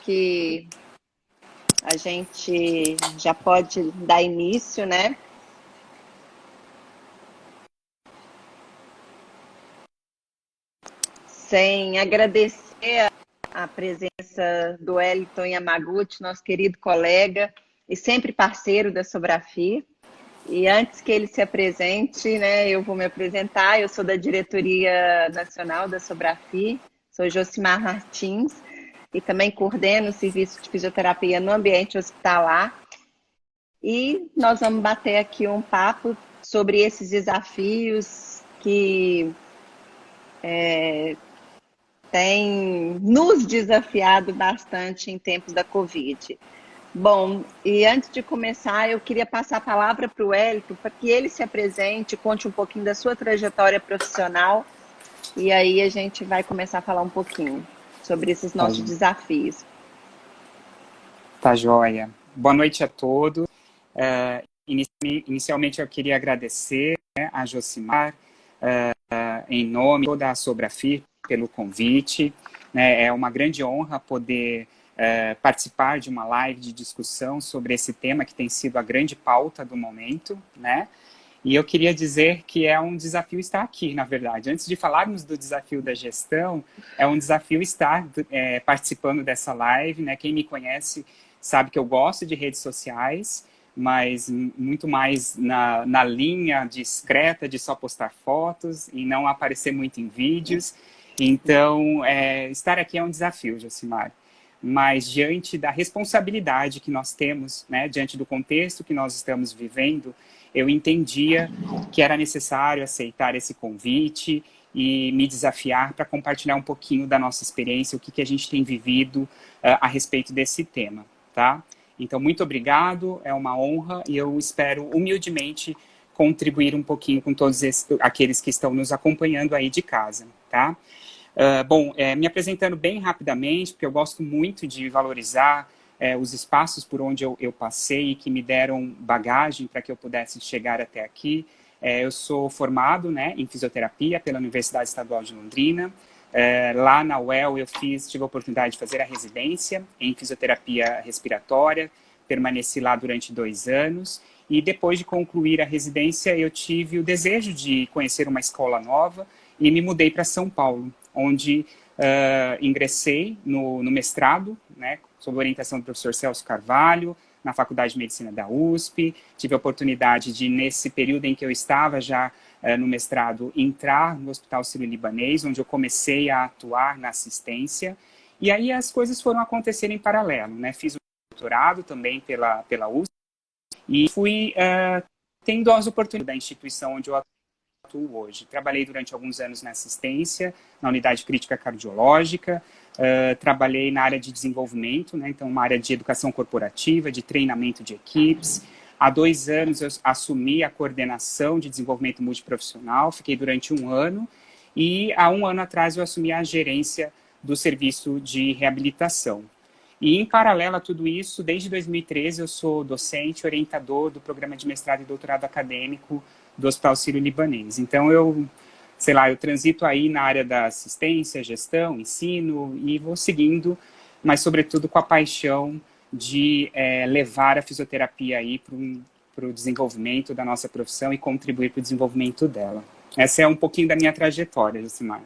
que a gente já pode dar início, né? Sem agradecer a presença do Wellington Yamaguchi, nosso querido colega e sempre parceiro da Sobrafi. E antes que ele se apresente, né, eu vou me apresentar. Eu sou da diretoria nacional da Sobrafi, sou Josimar Martins e também coordeno o serviço de fisioterapia no ambiente hospitalar. E nós vamos bater aqui um papo sobre esses desafios que têm nos desafiado bastante em tempos da Covid. Bom, e antes de começar, eu queria passar a palavra para o Wellington, para que ele se apresente, conte um pouquinho da sua trajetória profissional, e aí a gente vai começar a falar um pouquinho sobre esses nossos desafios. Tá joia. Boa noite a todos. Inicialmente eu queria agradecer, né, a Josimar, em nome de toda a Sobrafi, pelo convite. Né, é uma grande honra poder participar de uma live de discussão sobre esse tema que tem sido a grande pauta do momento, né? E eu queria dizer que é um desafio estar aqui, na verdade. Antes de falarmos do desafio da gestão, é um desafio estar participando dessa live, né? Quem me conhece sabe que eu gosto de redes sociais, mas muito mais na linha discreta de só postar fotos e não aparecer muito em vídeos. Então, estar aqui é um desafio, Josimar. Mas diante da responsabilidade que nós temos, né, diante do contexto que nós estamos vivendo, eu entendia que era necessário aceitar esse convite e me desafiar para compartilhar um pouquinho da nossa experiência, o que a gente tem vivido a respeito desse tema, tá? Então, muito obrigado, é uma honra e eu espero humildemente contribuir um pouquinho com todos aqueles que estão nos acompanhando aí de casa, tá? Bom, me apresentando bem rapidamente, porque eu gosto muito de valorizar os espaços por onde eu passei e que me deram bagagem para que eu pudesse chegar até aqui. Eu sou formado, né, em fisioterapia pela Universidade Estadual de Londrina. Lá na UEL eu tive a oportunidade de fazer a residência em fisioterapia respiratória, permaneci lá durante 2 anos e depois de concluir a residência eu tive o desejo de conhecer uma escola nova e me mudei para São Paulo, onde ingressei no mestrado, né, sob orientação do professor Celso Carvalho, na Faculdade de Medicina da USP. Tive a oportunidade de, nesse período em que eu estava já no mestrado, entrar no Hospital Sírio-Libanês, onde eu comecei a atuar na assistência. E aí as coisas foram acontecendo em paralelo, né? Fiz um doutorado também pela USP e fui tendo as oportunidades da instituição onde eu atuo hoje. Trabalhei durante alguns anos na assistência, na unidade crítica cardiológica, trabalhei na área de desenvolvimento, né, então uma área de educação corporativa, de treinamento de equipes. Há 2 anos eu assumi a coordenação de desenvolvimento multiprofissional, fiquei durante 1 ano, e há 1 ano atrás eu assumi a gerência do serviço de reabilitação. E em paralelo a tudo isso, desde 2013 eu sou docente, orientador do programa de mestrado e doutorado acadêmico do Hospital Sírio-Libanês. Então eu transito aí na área da assistência, gestão, ensino e vou seguindo, mas sobretudo com a paixão de levar a fisioterapia aí para o desenvolvimento da nossa profissão e contribuir para o desenvolvimento dela. Essa é um pouquinho da minha trajetória, Josimar.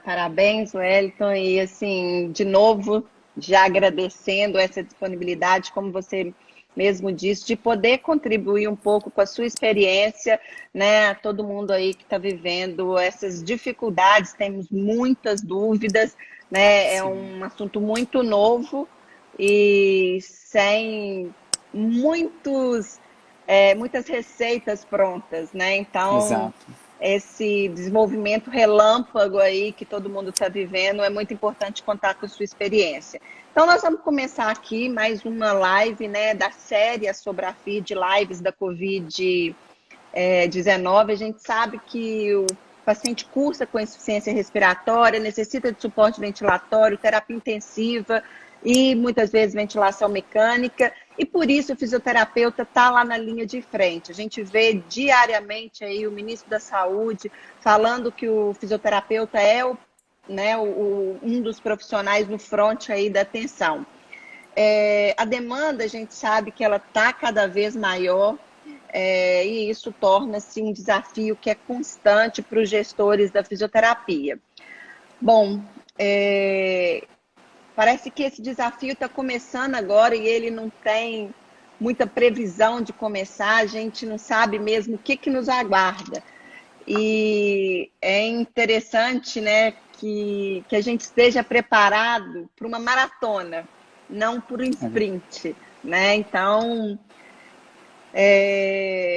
Parabéns, Wellington, e assim, de novo, já agradecendo essa disponibilidade, como você mesmo disse, de poder contribuir um pouco com a sua experiência, né? Todo mundo aí que está vivendo essas dificuldades, temos muitas dúvidas, né? É um assunto muito novo e sem muitas receitas prontas, né? Então, exato, esse desenvolvimento relâmpago aí que todo mundo está vivendo, é muito importante contar com a sua experiência. Então, nós vamos começar aqui mais uma live, né, da série Sobrafi de lives da Covid-19. A gente sabe que o paciente cursa com insuficiência respiratória, necessita de suporte ventilatório, terapia intensiva e muitas vezes ventilação mecânica. E por isso o fisioterapeuta está lá na linha de frente. A gente vê diariamente aí o ministro da Saúde falando que o fisioterapeuta é o né, um dos profissionais no front aí da atenção. A demanda, a gente sabe que ela está cada vez maior, e isso torna-se um desafio que é constante para os gestores da fisioterapia. Bom, parece que esse desafio está começando agora e ele não tem muita previsão de começar, a gente não sabe mesmo o que nos aguarda. E é interessante, né, que a gente esteja preparado para uma maratona, não por um sprint, né? Então,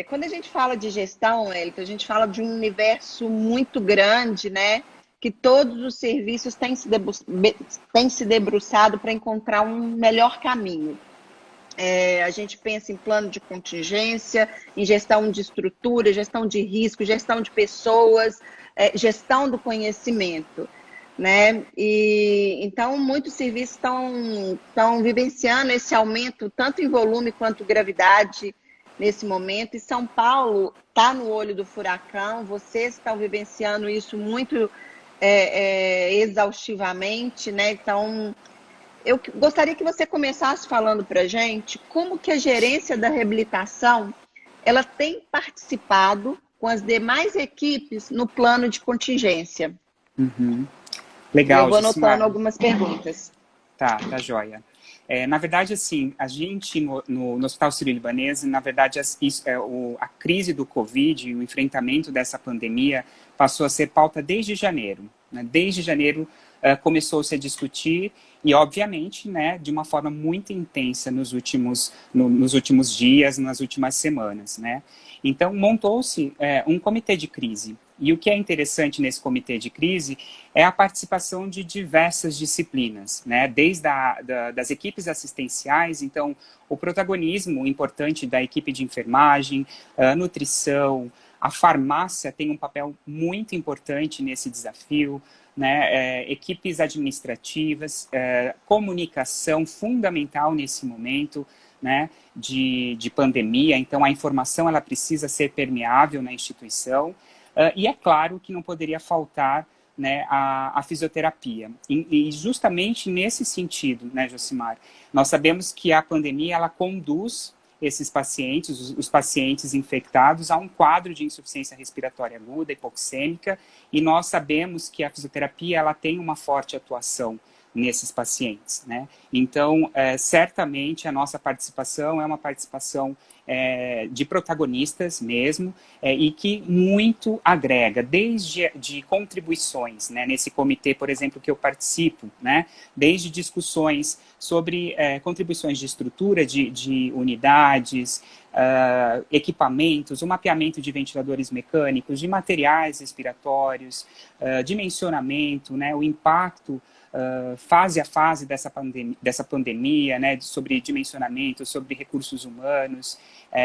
quando a gente fala de gestão, Elton, a gente fala de um universo muito grande, né? Que todos os serviços têm se debruçado para encontrar um melhor caminho. A gente pensa em plano de contingência, em gestão de estrutura, gestão de risco, gestão de pessoas, gestão do conhecimento, né? E então muitos serviços estão vivenciando esse aumento tanto em volume quanto gravidade nesse momento. E São Paulo está no olho do furacão. Vocês estão vivenciando isso muito exaustivamente, né? Então eu gostaria que você começasse falando para a gente como que a gerência da reabilitação ela tem participado com as demais equipes no plano de contingência. Uhum. Legal, eu vou anotando algumas perguntas. Tá joia. Na verdade, assim, a gente no Hospital Sírio-Libanês, na verdade, a crise do Covid, o enfrentamento dessa pandemia passou a ser pauta desde janeiro. Né? Desde janeiro começou-se a discutir e, obviamente, né, de uma forma muito intensa nos últimos dias, nas últimas semanas. Né? Então, montou-se um comitê de crise. E o que é interessante nesse comitê de crise é a participação de diversas disciplinas, né? Desde das equipes assistenciais, então, o protagonismo importante da equipe de enfermagem, nutrição, a farmácia tem um papel muito importante nesse desafio, né? Equipes administrativas, comunicação fundamental nesse momento, né? de pandemia, então a informação ela precisa ser permeável na instituição. E é claro que não poderia faltar, né, a fisioterapia. E justamente nesse sentido, né, Josimar, nós sabemos que a pandemia ela conduz esses pacientes, os pacientes infectados, a um quadro de insuficiência respiratória aguda, hipoxêmica, e nós sabemos que a fisioterapia ela tem uma forte atuação nesses pacientes, né? Então, certamente a nossa participação é uma participação de protagonistas mesmo, e que muito agrega, desde de contribuições, né, nesse comitê, por exemplo, que eu participo, né, desde discussões sobre contribuições de estrutura de unidades, equipamentos, o mapeamento de ventiladores mecânicos, de materiais respiratórios, dimensionamento, né, o impacto fase a fase dessa pandemia, né, sobre dimensionamento, sobre recursos humanos,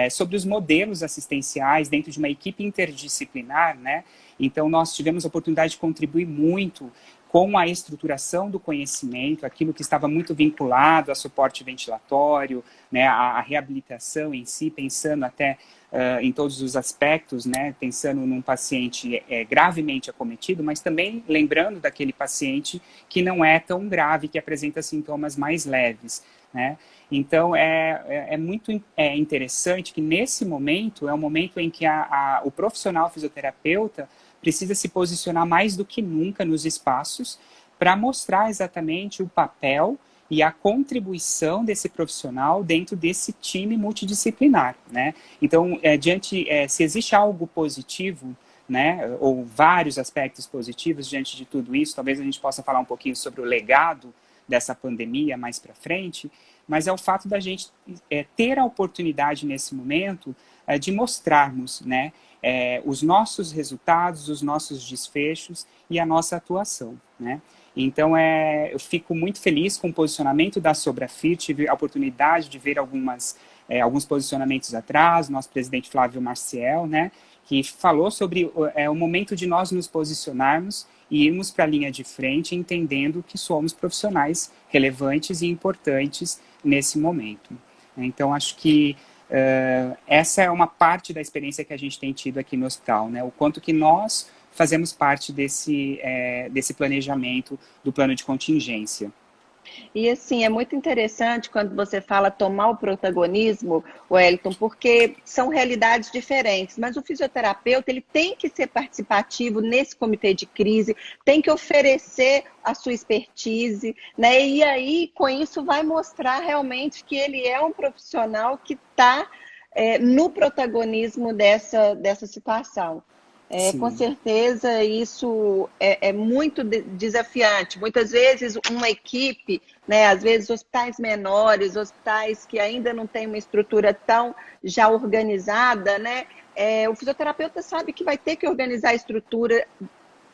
sobre os modelos assistenciais dentro de uma equipe interdisciplinar, né? Então, nós tivemos a oportunidade de contribuir muito com a estruturação do conhecimento, aquilo que estava muito vinculado a suporte ventilatório, né, a reabilitação em si, pensando até em todos os aspectos, né, pensando num paciente gravemente acometido, mas também lembrando daquele paciente que não é tão grave, que apresenta sintomas mais leves, né? Então, é muito interessante que nesse momento, é um momento em que o profissional fisioterapeuta precisa se posicionar mais do que nunca nos espaços para mostrar exatamente o papel e a contribuição desse profissional dentro desse time multidisciplinar, né? Então, se existe algo positivo, né, ou vários aspectos positivos diante de tudo isso, talvez a gente possa falar um pouquinho sobre o legado dessa pandemia mais para frente, mas é o fato da gente ter a oportunidade nesse momento de mostrarmos, né, os nossos resultados, os nossos desfechos e a nossa atuação, né? Então, eu fico muito feliz com o posicionamento da Sobrafir, tive a oportunidade de ver alguns posicionamentos atrás, nosso presidente Flávio Marciel, né, que falou sobre o momento de nós nos posicionarmos e irmos para a linha de frente, entendendo que somos profissionais relevantes e importantes nesse momento. Então, acho que essa é uma parte da experiência que a gente tem tido aqui no hospital, né, o quanto que nós fazemos parte desse planejamento do plano de contingência. E assim, é muito interessante quando você fala tomar o protagonismo, Wellington, porque são realidades diferentes, mas o fisioterapeuta ele tem que ser participativo nesse comitê de crise, tem que oferecer a sua expertise, né? E aí, com isso, vai mostrar realmente que ele é um profissional que está no protagonismo dessa situação. Com certeza isso é muito desafiante. Muitas vezes uma equipe, né, às vezes hospitais menores, hospitais que ainda não têm uma estrutura tão já organizada, né, o fisioterapeuta sabe que vai ter que organizar a estrutura,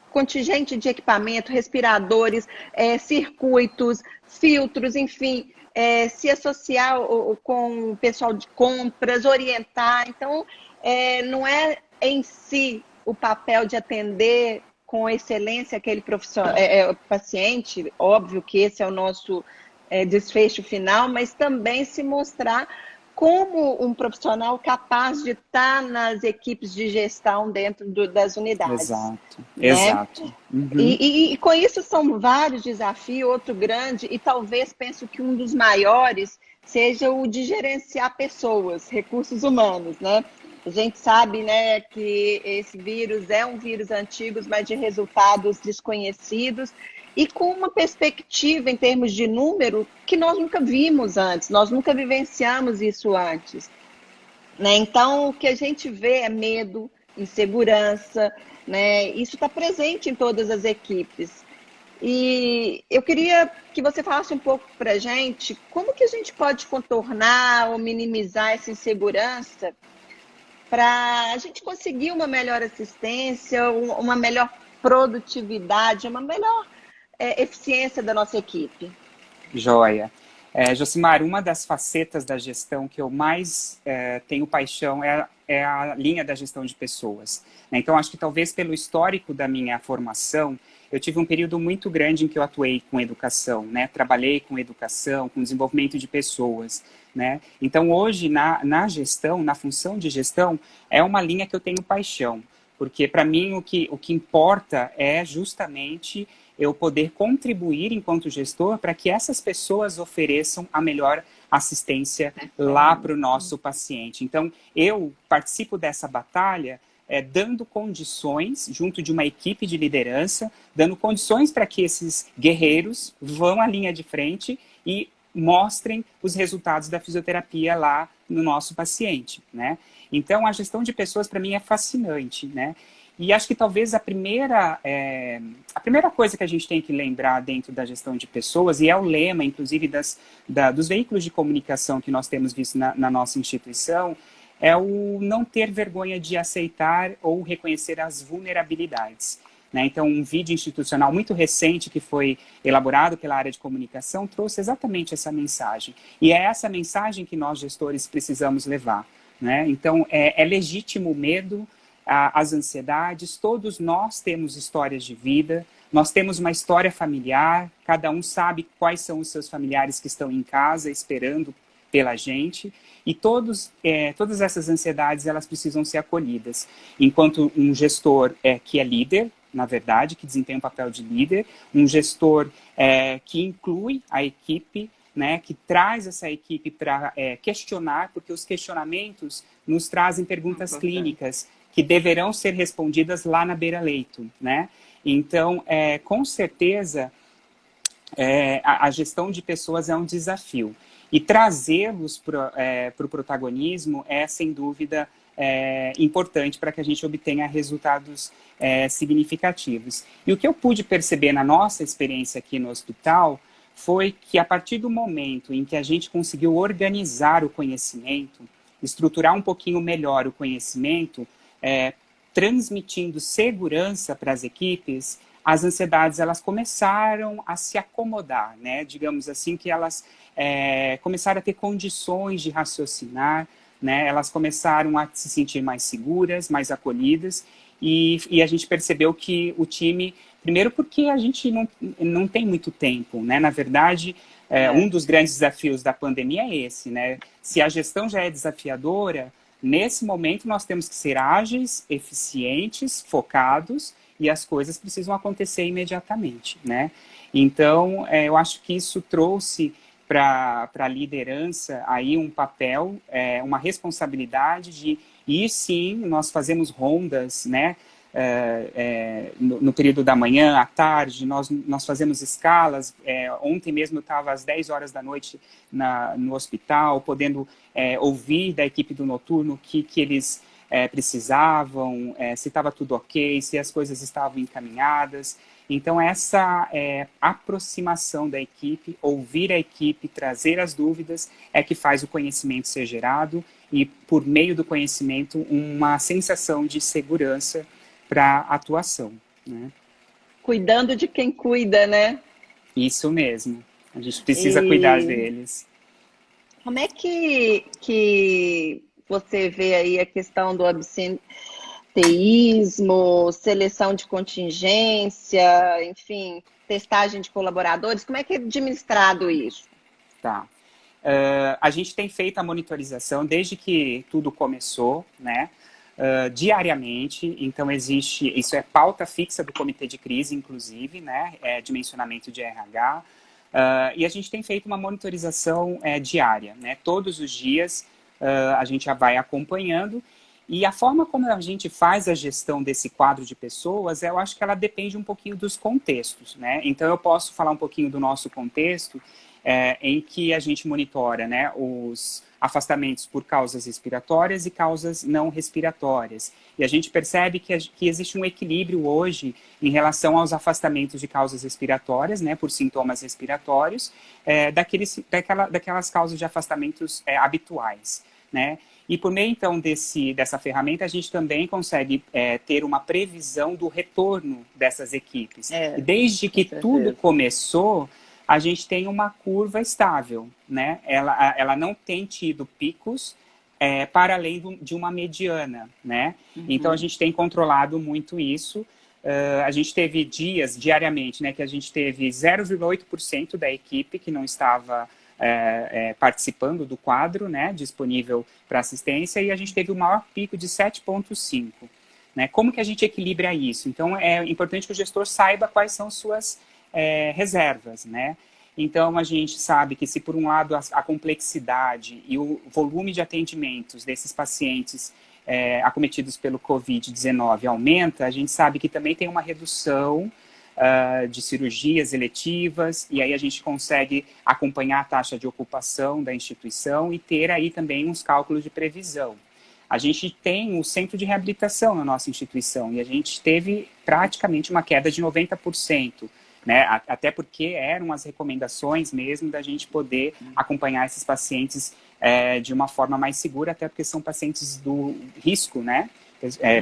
contingente de equipamento, respiradores, circuitos, filtros, enfim, se associar com o pessoal de compras, orientar. Então, não é em si o papel de atender com excelência aquele profissional, paciente, óbvio que esse é o nosso desfecho final, mas também se mostrar como um profissional capaz de estar nas equipes de gestão dentro das unidades. Exato, né? exato. Uhum. E com isso são vários desafios, outro grande, e talvez penso que um dos maiores seja o de gerenciar pessoas, recursos humanos, né? A gente sabe, né, que esse vírus é um vírus antigo, mas de resultados desconhecidos e com uma perspectiva em termos de número que nós nunca vimos antes, nós nunca vivenciamos isso antes. Né? Então, o que a gente vê é medo, insegurança, né? Isso está presente em todas as equipes. E eu queria que você falasse um pouco para a gente como que a gente pode contornar ou minimizar essa insegurança para a gente conseguir uma melhor assistência, uma melhor produtividade, uma melhor eficiência da nossa equipe. Joia. Josimar, uma das facetas da gestão que eu mais tenho paixão é a linha da gestão de pessoas. Né? Então, acho que talvez pelo histórico da minha formação, eu tive um período muito grande em que eu atuei com educação, né? Trabalhei com educação, com desenvolvimento de pessoas. Né? Então, hoje, na gestão, na função de gestão, é uma linha que eu tenho paixão. Porque, para mim, o que importa é justamente eu poder contribuir enquanto gestor para que essas pessoas ofereçam a melhor assistência lá para o nosso paciente. Então, eu participo dessa batalha dando condições, junto de uma equipe de liderança, dando condições para que esses guerreiros vão à linha de frente e mostrem os resultados da fisioterapia lá no nosso paciente, né? Então, a gestão de pessoas, para mim, é fascinante, né? E acho que talvez a primeira coisa que a gente tem que lembrar dentro da gestão de pessoas, e é o lema, inclusive, dos veículos de comunicação que nós temos visto na nossa instituição, é o não ter vergonha de aceitar ou reconhecer as vulnerabilidades. Né? Então, um vídeo institucional muito recente que foi elaborado pela área de comunicação trouxe exatamente essa mensagem. E é essa mensagem que nós, gestores, precisamos levar. Né? Então, é legítimo o medo, as ansiedades, todos nós temos histórias de vida, nós temos uma história familiar, cada um sabe quais são os seus familiares que estão em casa esperando pela gente, e todas essas ansiedades, elas precisam ser acolhidas. Enquanto um gestor que é líder, na verdade, que desempenha um papel de líder, um gestor que inclui a equipe, né, que traz essa equipe para questionar, porque os questionamentos nos trazem perguntas clínicas que deverão ser respondidas lá na beira-leito, né? Então, com certeza, a gestão de pessoas é um desafio. E trazê-los para o protagonismo é, sem dúvida, importante para que a gente obtenha resultados significativos. E o que eu pude perceber na nossa experiência aqui no hospital foi que, a partir do momento em que a gente conseguiu organizar o conhecimento, estruturar um pouquinho melhor o conhecimento, transmitindo segurança para as equipes, as ansiedades elas começaram a se acomodar, né? Digamos assim, que elas começaram a ter condições de raciocinar, né? Elas começaram a se sentir mais seguras, mais acolhidas, e a gente percebeu que o time, primeiro porque a gente não tem muito tempo, né? Na verdade, um dos grandes desafios da pandemia é esse, né? Se a gestão já é desafiadora, nesse momento nós temos que ser ágeis, eficientes, focados e as coisas precisam acontecer imediatamente, né? Então, eu acho que isso trouxe para a liderança aí um papel, uma responsabilidade de ir sim, nós fazemos rondas, né? No período da manhã, à tarde, nós fazemos escalas. Ontem mesmo eu estava às 10 horas da noite no hospital, podendo ouvir da equipe do noturno o que eles precisavam, se estava tudo ok, se as coisas estavam encaminhadas. Então, essa aproximação da equipe, ouvir a equipe, trazer as dúvidas, é que faz o conhecimento ser gerado e, por meio do conhecimento, uma sensação de segurança para a atuação, né? Cuidando de quem cuida, né? Isso mesmo. A gente precisa cuidar deles. Como é que você vê aí a questão do absenteísmo, seleção de contingência, enfim, testagem de colaboradores? Como é que é administrado isso? Tá. A gente tem feito a monitorização desde que tudo começou, né? Diariamente, então existe, isso é pauta fixa do comitê de crise, inclusive, né, dimensionamento de RH, e a gente tem feito uma monitorização diária, né, todos os dias a gente já vai acompanhando, e a forma como a gente faz a gestão desse quadro de pessoas, eu acho que ela depende um pouquinho dos contextos, né, então eu posso falar um pouquinho do nosso contexto, em que a gente monitora, né, os afastamentos por causas respiratórias e causas não respiratórias. E a gente percebe que existe um equilíbrio hoje em relação aos afastamentos de causas respiratórias, né, por sintomas respiratórios, daquelas causas de afastamentos habituais, né? E por meio, então, dessa ferramenta, a gente também consegue ter uma previsão do retorno dessas equipes. E desde que tudo começou, a gente tem uma curva estável, né? Ela não tem tido picos para além de uma mediana, né? Uhum. Então, a gente tem controlado muito isso. A gente teve diariamente, né, que a gente teve 0,8% da equipe que não estava participando do quadro, né, disponível para assistência, e a gente teve o maior pico de 7,5%. Né? Como que a gente equilibra isso? Então, é importante que o gestor saiba quais são suas reservas, né? Então, a gente sabe que se, por um lado, a complexidade e o volume de atendimentos desses pacientes acometidos pelo Covid-19 aumenta, a gente sabe que também tem uma redução de cirurgias eletivas, e aí a gente consegue acompanhar a taxa de ocupação da instituição e ter aí também uns cálculos de previsão. A gente tem o centro de reabilitação na nossa instituição, e a gente teve praticamente uma queda de 90%. Né? Até porque eram as recomendações mesmo da gente poder acompanhar esses pacientes de uma forma mais segura, até porque são pacientes do risco, né?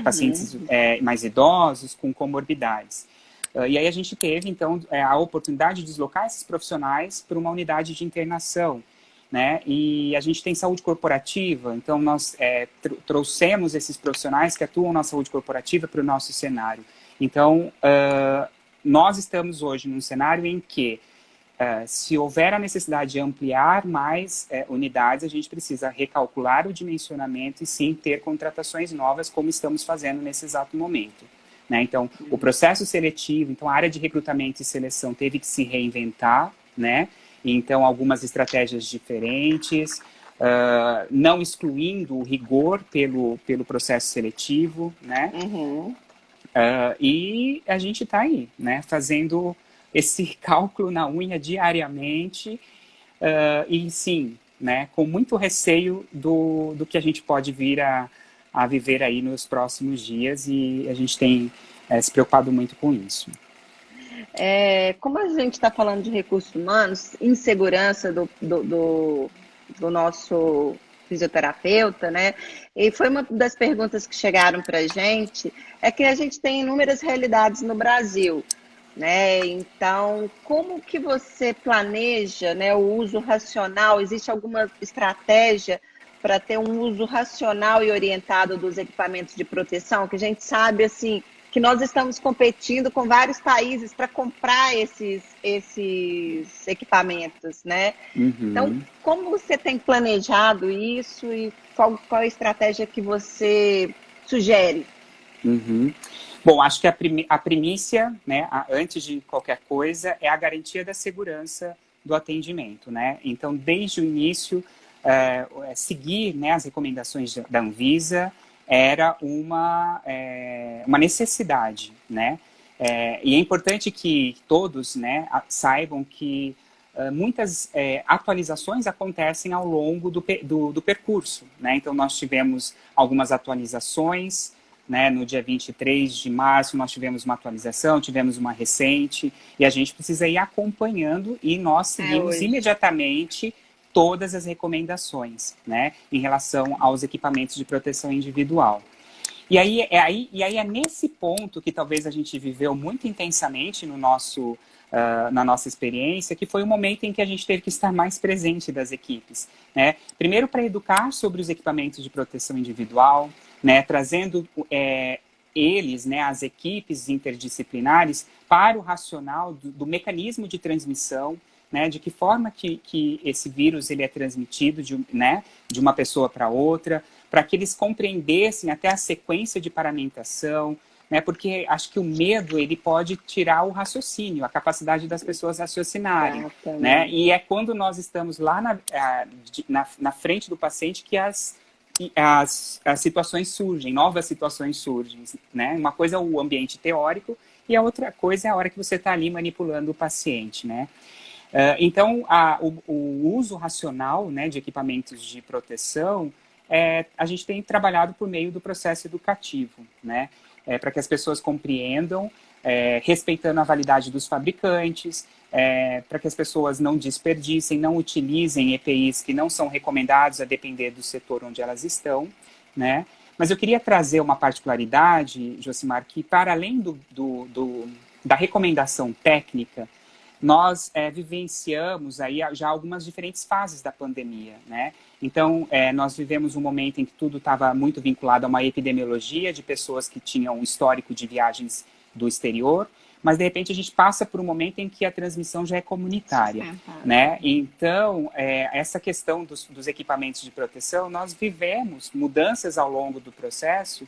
Pacientes mais idosos, com comorbidades. E aí a gente teve, então, a oportunidade de deslocar esses profissionais para uma unidade de internação, né? E a gente tem saúde corporativa, então nós trouxemos esses profissionais que atuam na saúde corporativa para o nosso cenário. Então, nós estamos hoje num cenário em que, se houver a necessidade de ampliar mais unidades, a gente precisa recalcular o dimensionamento e sim ter contratações novas, como estamos fazendo nesse exato momento. Né? Então, o processo seletivo, então a área de recrutamento e seleção teve que se reinventar, né? Então, algumas estratégias diferentes, não excluindo o rigor pelo processo seletivo, né? Uhum. E a gente está aí, né, fazendo esse cálculo na unha diariamente e sim, né, com muito receio do que a gente pode vir a viver aí nos próximos dias, e a gente tem se preocupado muito com isso. Como a gente está falando de recursos humanos, insegurança do nosso fisioterapeuta, né? E foi uma das perguntas que chegaram para a gente, que a gente tem inúmeras realidades no Brasil, né? Então, como que você planeja, né, o uso racional? Existe alguma estratégia para ter um uso racional e orientado dos equipamentos de proteção? Que a gente sabe, assim, que nós estamos competindo com vários países para comprar esses equipamentos, né? Uhum. Então, como você tem planejado isso e qual a estratégia que você sugere? Uhum. Bom, acho que a primícia, né, antes de qualquer coisa, é a garantia da segurança do atendimento, né? Então, desde o início, seguir, né, as recomendações da Anvisa era uma necessidade, né? E é importante que todos, né, saibam que muitas atualizações acontecem ao longo do percurso, né? Então, nós tivemos algumas atualizações, né? No dia 23 de março, nós tivemos uma atualização, tivemos uma recente, e a gente precisa ir acompanhando, e nós seguimos imediatamente todas as recomendações, né, em relação aos equipamentos de proteção individual. E aí é nesse ponto que talvez a gente viveu muito intensamente na nossa experiência, que foi o momento em que a gente teve que estar mais presente das equipes, né? Primeiro, para educar sobre os equipamentos de proteção individual, né, trazendo eles, né, as equipes interdisciplinares, para o racional do mecanismo de transmissão, né, de que forma que esse vírus ele é transmitido né, de uma pessoa para outra, para que eles compreendessem até a sequência de paramentação, né, porque acho que o medo ele pode tirar o raciocínio, a capacidade das pessoas raciocinarem, né, e é quando nós estamos lá na frente do paciente que as situações surgem, novas situações surgem, né? Uma coisa é o ambiente teórico e a outra coisa é a hora que você está ali manipulando o paciente, né? Então, o uso racional, né, de equipamentos de proteção, a gente tem trabalhado por meio do processo educativo, né? Para que as pessoas compreendam, respeitando a validade dos fabricantes, para que as pessoas não desperdicem, não utilizem EPIs que não são recomendados a depender do setor onde elas estão, né? Mas eu queria trazer uma particularidade, Josimar, que para além da recomendação técnica, nós vivenciamos aí já algumas diferentes fases da pandemia, né? Então, nós vivemos um momento em que tudo estava muito vinculado a uma epidemiologia de pessoas que tinham um histórico de viagens do exterior, mas, de repente, a gente passa por um momento em que a transmissão já é comunitária, né? Então, essa questão dos equipamentos de proteção, nós vivemos mudanças ao longo do processo,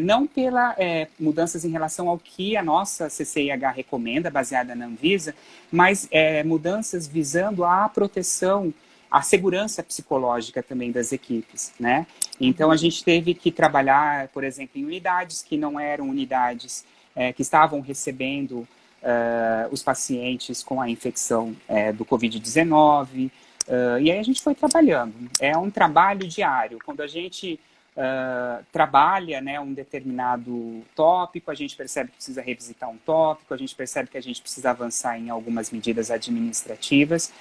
não pela mudanças em relação ao que a nossa CCIH recomenda, baseada na Anvisa, mas mudanças visando a proteção, a segurança psicológica também das equipes, né? Então, a gente teve que trabalhar, por exemplo, em unidades que não eram unidades que estavam recebendo os pacientes com a infecção do Covid-19, e aí a gente foi trabalhando. É um trabalho diário. Quando a gente trabalha, né, um determinado tópico, a gente percebe que precisa revisitar um tópico, a gente percebe que a gente precisa avançar em algumas medidas administrativas,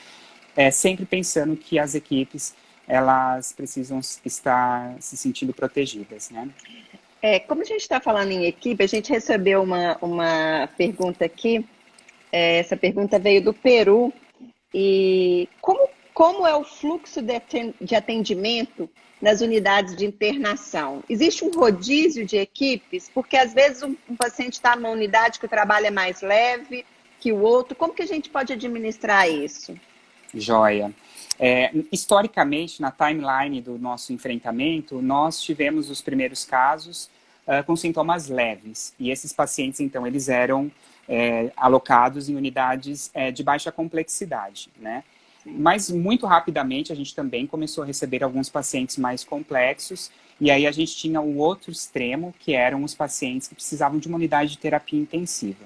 sempre pensando que as equipes elas precisam estar se sentindo protegidas, né? Como a gente está falando em equipe, a gente recebeu uma pergunta aqui, essa pergunta veio do Peru, e como é o fluxo de atendimento nas unidades de internação? Existe um rodízio de equipes? Porque às vezes um paciente está numa unidade que o trabalho é mais leve que o outro, como que a gente pode administrar isso? Joia. Historicamente, na timeline do nosso enfrentamento, nós tivemos os primeiros casos com sintomas leves. E esses pacientes, então, eles eram alocados em unidades de baixa complexidade, né? Mas, muito rapidamente, a gente também começou a receber alguns pacientes mais complexos. E aí a gente tinha o outro extremo, que eram os pacientes que precisavam de uma unidade de terapia intensiva.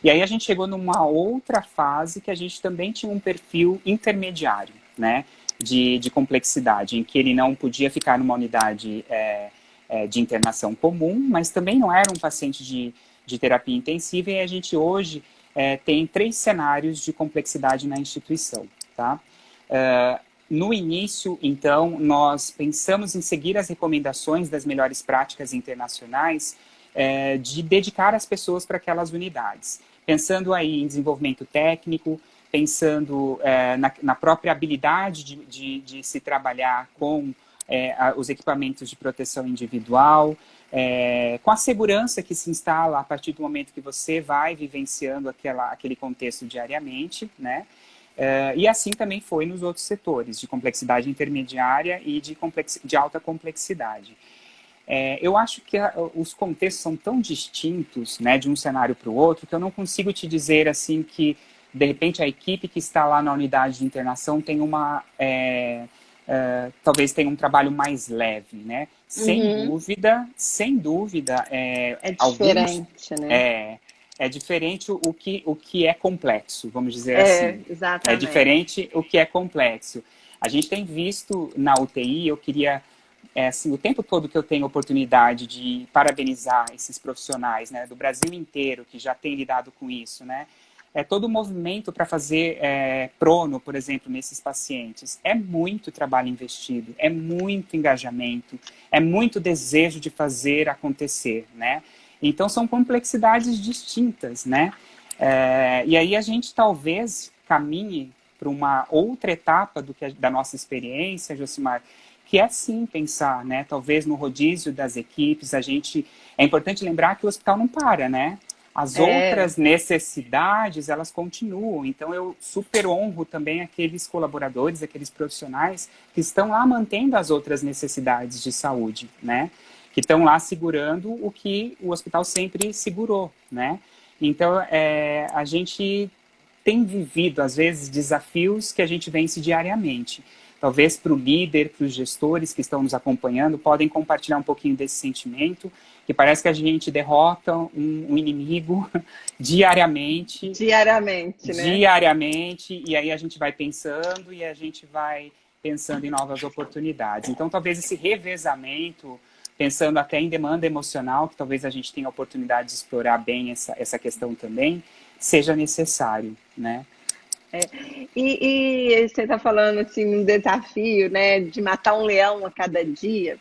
E aí a gente chegou numa outra fase que a gente também tinha um perfil intermediário, né, de complexidade, em que ele não podia ficar numa unidade de internação comum, mas também não era um paciente de terapia intensiva, e a gente hoje tem 3 cenários de complexidade na instituição, tá? No início, então, nós pensamos em seguir as recomendações das melhores práticas internacionais de dedicar as pessoas para aquelas unidades. Pensando aí em desenvolvimento técnico, pensando na própria habilidade de se trabalhar com os equipamentos de proteção individual, com a segurança que se instala a partir do momento que você vai vivenciando aquele contexto diariamente, né? E assim também foi nos outros setores, de complexidade intermediária e de alta complexidade. Eu acho que os contextos são tão distintos, né, de um cenário para o outro, que eu não consigo te dizer assim que, de repente, a equipe que está lá na unidade de internação tem talvez tenha um trabalho mais leve, né? Sem dúvida, É alguns diferente, né? é diferente o que é complexo, vamos dizer assim. É Exatamente. diferente o que é complexo. A gente tem visto na UTI, eu queria, assim, o tempo todo que eu tenho oportunidade de parabenizar esses profissionais, né, do Brasil inteiro que já tem lidado com isso, né? Todo o movimento para fazer prono, por exemplo, nesses pacientes. É muito trabalho investido, é muito engajamento, é muito desejo de fazer acontecer, né? Então, são complexidades distintas, né? E aí a gente talvez caminhe para uma outra etapa da nossa experiência, Josimar, que é sim pensar, né? Talvez no rodízio das equipes, é importante lembrar que o hospital não para, né? As É, outras necessidades, elas continuam. Então, eu super honro também aqueles colaboradores, aqueles profissionais que estão lá mantendo as outras necessidades de saúde, né? Que estão lá segurando o que o hospital sempre segurou, né? Então, a gente tem vivido, às vezes, desafios que a gente vence diariamente. Talvez para o líder, para os gestores que estão nos acompanhando, podem compartilhar um pouquinho desse sentimento, que parece que a gente derrota um inimigo diariamente, diariamente, né? e aí a gente vai pensando em novas oportunidades. Então, talvez esse revezamento, pensando até em demanda emocional, que talvez a gente tenha a oportunidade de explorar bem essa questão também, seja necessário, né? E você está falando assim, um desafio, né, de matar um leão a cada dia.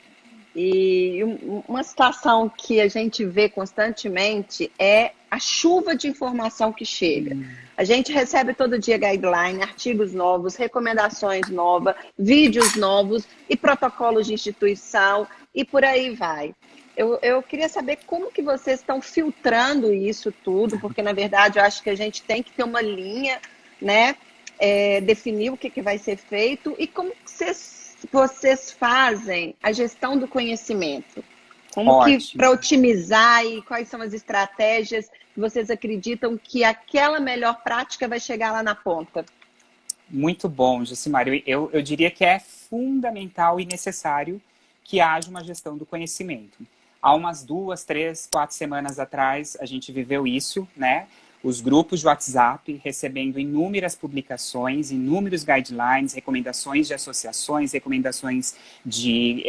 E uma situação que a gente vê constantemente é a chuva de informação que chega. A gente recebe todo dia guideline, artigos novos, recomendações novas, vídeos novos e protocolos de instituição e por aí vai. Eu queria saber como que vocês estão filtrando isso tudo, porque na verdade eu acho que a gente tem que ter uma linha, né? Definir o que vai ser feito e como que vocês fazem a gestão do conhecimento. Como que Ótimo. para otimizar e quais são as estratégias que vocês acreditam que aquela melhor prática vai chegar lá na ponta? Muito bom, Josimar. Eu diria que é fundamental e necessário que haja uma gestão do conhecimento. Há umas 2, 3, 4 semanas atrás, a gente viveu isso, né? Os grupos de WhatsApp recebendo inúmeras publicações, inúmeros guidelines, recomendações de associações, recomendações de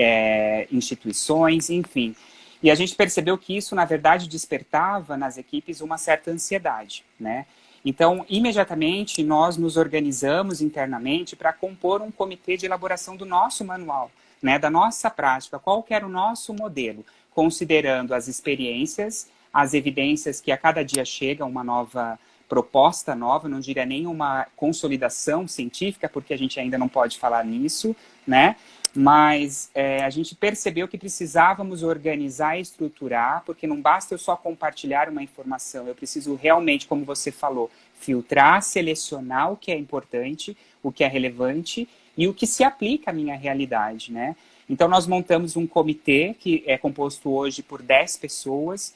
instituições, enfim. E a gente percebeu que isso, na verdade, despertava nas equipes uma certa ansiedade, né? Então, imediatamente, nós nos organizamos internamente para compor um comitê de elaboração do nosso manual, né, da nossa prática, qual que era o nosso modelo, considerando as experiências, as evidências que a cada dia chega uma nova proposta nova, não diria nem uma consolidação científica, porque a gente ainda não pode falar nisso, né? Mas a gente percebeu que precisávamos organizar e estruturar, porque não basta eu só compartilhar uma informação, eu preciso realmente, como você falou, filtrar, selecionar o que é importante, o que é relevante e o que se aplica à minha realidade, né? Então, nós montamos um comitê que é composto hoje por 10 pessoas,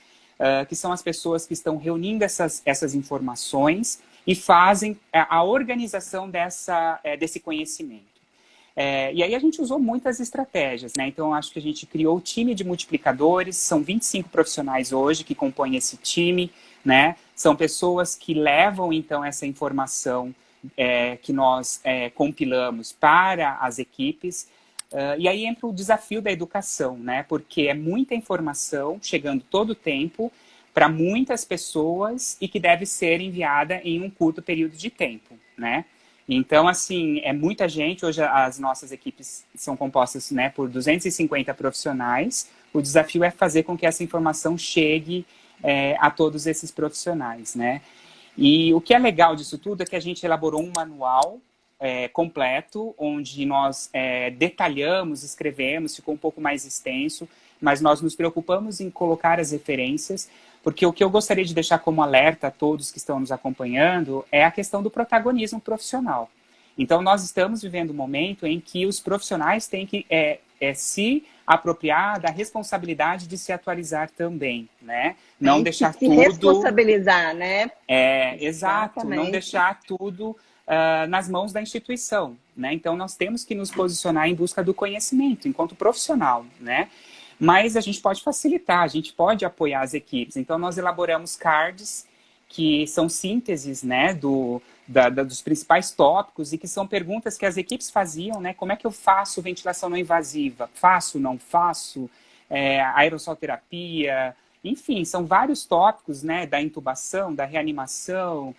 que são as pessoas que estão reunindo essas informações e fazem a organização desse conhecimento. E aí a gente usou muitas estratégias, né? Então, acho que a gente criou o time de multiplicadores, são 25 profissionais hoje que compõem esse time, né? São pessoas que levam, então, essa informação que nós compilamos para as equipes. E aí entra o desafio da educação, né? Porque é muita informação chegando todo o tempo para muitas pessoas e que deve ser enviada em um curto período de tempo, né? Então, assim, é muita gente. Hoje as nossas equipes são compostas, né, por 250 profissionais. O desafio é fazer com que essa informação chegue a todos esses profissionais, né? E o que é legal disso tudo é que a gente elaborou um manual completo, onde nós detalhamos, escrevemos, ficou um pouco mais extenso, mas nós nos preocupamos em colocar as referências, porque o que eu gostaria de deixar como alerta a todos que estão nos acompanhando é a questão do protagonismo profissional. Então, nós estamos vivendo um momento em que os profissionais têm que se apropriar da responsabilidade de se atualizar também, né? Não deixar se tudo... responsabilizar, né? Exato, não deixar tudo nas mãos da instituição, né? Então, nós temos que nos posicionar em busca do conhecimento, enquanto profissional, né? Mas a gente pode facilitar, a gente pode apoiar as equipes. Então, nós elaboramos cards que são sínteses, né, dos principais tópicos e que são perguntas que as equipes faziam, né? Como é que eu faço ventilação não invasiva? Faço, não faço? Aerossolterapia? Enfim, são vários tópicos, né? Da intubação, da reanimação,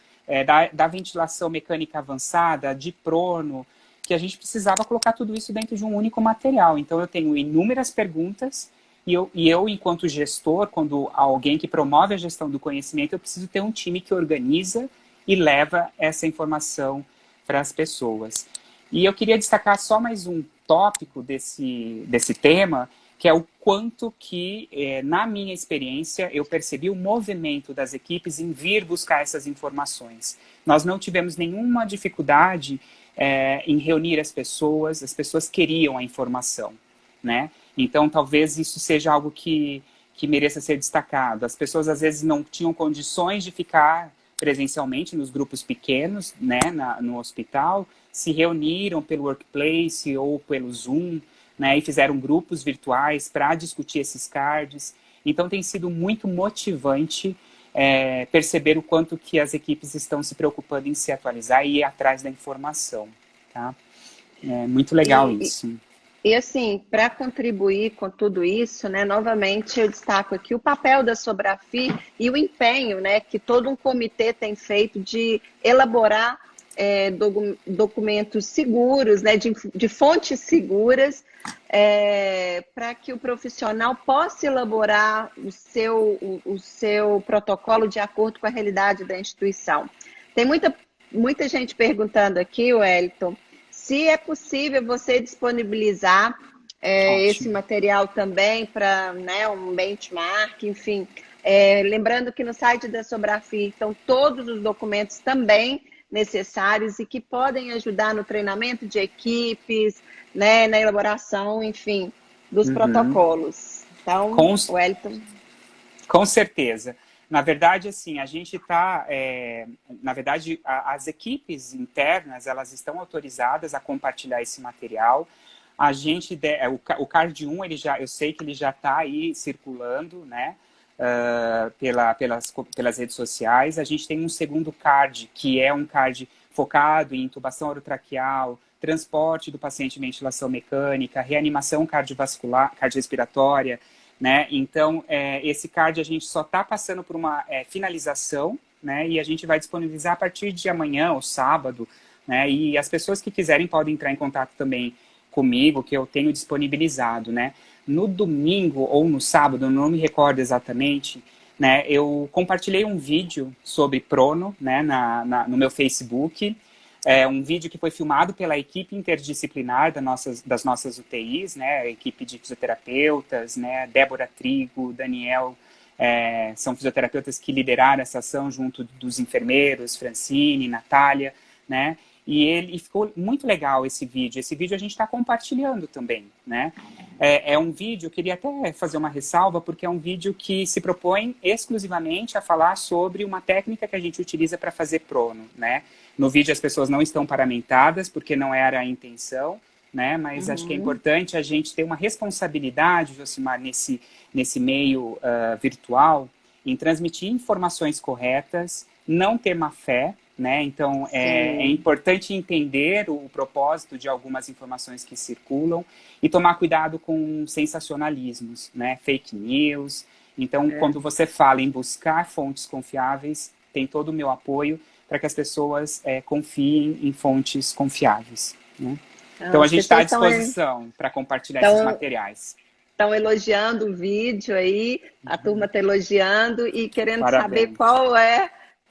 da ventilação mecânica avançada, de prono, que a gente precisava colocar tudo isso dentro de um único material. Então, eu tenho inúmeras perguntas e eu, enquanto gestor, quando alguém que promove a gestão do conhecimento, eu preciso ter um time que organiza e leva essa informação para as pessoas. E eu queria destacar só mais um tópico desse tema, que é o quanto que, na minha experiência, eu percebi o movimento das equipes em vir buscar essas informações. Nós não tivemos nenhuma dificuldade em reunir as pessoas queriam a informação, né? Então, talvez isso seja algo que mereça ser destacado. As pessoas, às vezes, não tinham condições de ficar presencialmente nos grupos pequenos, né, no hospital, se reuniram pelo Workplace ou pelo Zoom, né, e fizeram grupos virtuais para discutir esses cards. Então, tem sido muito motivante perceber o quanto que as equipes estão se preocupando em se atualizar e ir atrás da informação. Tá? É muito legal isso. E assim, para contribuir com tudo isso, né, novamente eu destaco aqui o papel da Sobrafi e o empenho, né, que todo um comitê tem feito de elaborar documentos seguros, né, de fontes seguras, para que o profissional possa elaborar o seu protocolo de acordo com a realidade da instituição. Tem muita gente perguntando aqui, Wellington, se é possível você disponibilizar esse material também para, né, um benchmark, enfim. Lembrando que no site da Sobrafi estão todos os documentos também necessários e que podem ajudar no treinamento de equipes, né, na elaboração, enfim, dos protocolos. Então, Wellington. Com certeza. Na verdade, assim, a gente está... na verdade, as equipes internas, elas estão autorizadas a compartilhar esse material. A gente... o CARD 1, eu sei que ele já está aí circulando, né? Pelas redes sociais. A gente tem um segundo CARD, que é um CARD focado em intubação orotraqueal, transporte do paciente em ventilação mecânica, reanimação cardiovascular, cardiorrespiratória, né? Então, esse CARD a gente só está passando por uma finalização, né? E a gente vai disponibilizar a partir de amanhã ou sábado, né? E as pessoas que quiserem podem entrar em contato também comigo, que eu tenho disponibilizado, né? No domingo ou no sábado, não me recordo exatamente, né? Eu compartilhei um vídeo sobre prono, né? No meu Facebook. Um vídeo que foi filmado pela equipe interdisciplinar das nossas UTIs, né? A equipe de fisioterapeutas, né? Débora Trigo, Daniel, são fisioterapeutas que lideraram essa ação junto dos enfermeiros, Francine, Natália, né? E ficou muito legal esse vídeo. Esse vídeo a gente está compartilhando também, né? É um vídeo, eu queria até fazer uma ressalva, porque é um vídeo que se propõe exclusivamente a falar sobre uma técnica que a gente utiliza para fazer prono, né? No vídeo as pessoas não estão paramentadas, porque não era a intenção, né? Mas acho que é importante a gente ter uma responsabilidade, Josimar, nesse meio virtual, em transmitir informações corretas, não ter má fé, né? Então, é importante entender o propósito de algumas informações que circulam e tomar cuidado com sensacionalismos, né? Fake news. Então, quando você fala em buscar fontes confiáveis, tem todo o meu apoio para que as pessoas confiem em fontes confiáveis, né? Então, a gente está à disposição para compartilhar esses materiais. Estão elogiando o vídeo aí, a turma está elogiando e querendo saber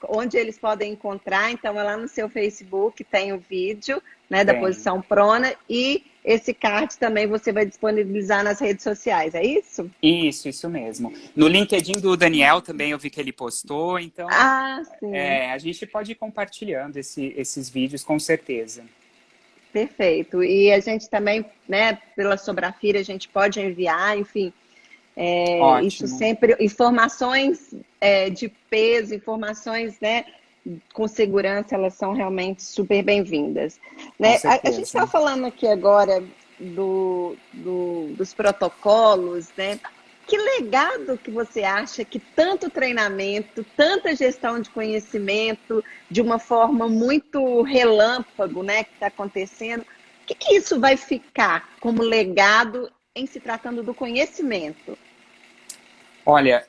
onde eles podem encontrar. Então, é lá no seu Facebook, tem o vídeo, né, da posição prona, e esse card também você vai disponibilizar nas redes sociais, é isso? Isso mesmo. No LinkedIn do Daniel também eu vi que ele postou, então sim. A gente pode ir compartilhando esses vídeos com certeza. Perfeito. E a gente também, né, pela Sobrafira, a gente pode enviar, enfim, isso Ótimo, sempre, informações de peso, informações, né, com segurança, elas são realmente super bem-vindas. com Né? A gente certeza. está falando aqui agora dos protocolos, né? Que legado que você acha que tanto treinamento, tanta gestão de conhecimento, de uma forma muito relâmpago, né, que está acontecendo, o que isso vai ficar como legado em se tratando do conhecimento? Olha,